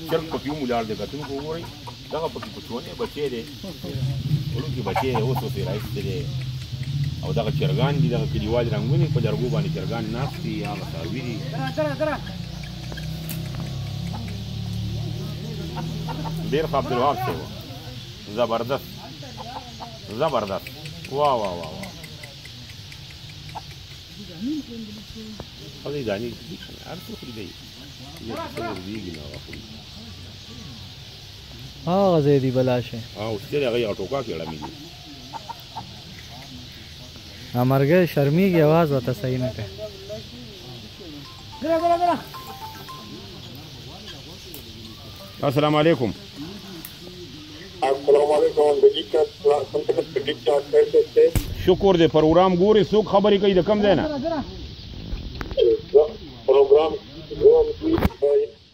چرګ پکې ولاړ دی کتونکو وګورئ دغه پکې کوچنی بچی دی وړوکی بچی دی اوس اوس یې راایستې دی او دغه چرګان دي دغه کلیوال رنګونې په لرګو باندې چرګان ناست دي هغه څاروي دي ډېر ښه عبدالوهاب صاحب زبردست زبردست واه واه واه خدای دانې هر څه خوري دی هغه ځای دی بلا شي اوس چې هغه یو ټوکا کې اړمې دي امرګه شرمېږي आवाज وته صحیح نه کوي السلام علیکم السلام علیکم شکر دې پروګرام ګوري څوک خبرې کوي د کم ځای نه پروګرام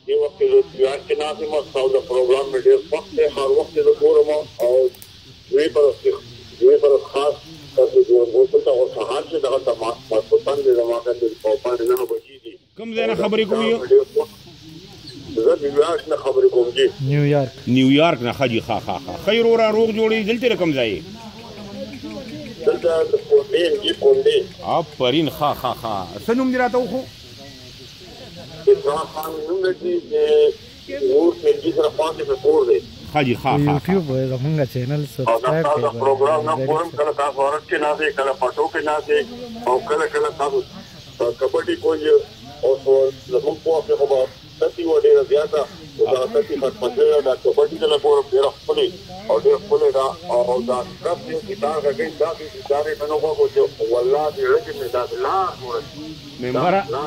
یو وخت د یار کې ناسم او د پروګرام مې ډېر وخت هر وخت د ګورم او دوی پر خاص تاسو د وڅ او سهار چې دغه تماس په باندې د ماکه د په باندې نه بچی دي کم ځای نه خبرې کوي زه نیویارک نه خبرې کوم جی نیویارک نه خجی ښه ښه ښه خیر ورا روغ جوړې دلته رقم ځای دلته د کوندې آفرین ښه ښه ښه څه نوم دې راته وښو خاجي ښه یوټیوب زمونږ چینل سبسکرایب کړئ پروګرام نه کوم کله تاسو ورته کې نه دي کله پټو کې نه دي او کله تاسو کبډي کوی او زموږ په خپل خبر ستې وړي زیاته دا ستې پټه دا کبډي کله پور ډیر خپل او ډیر خپل دا او دا کله چې دا غږی دا چې نو وګورئ والله دې رګ مې دا لا ممبر لا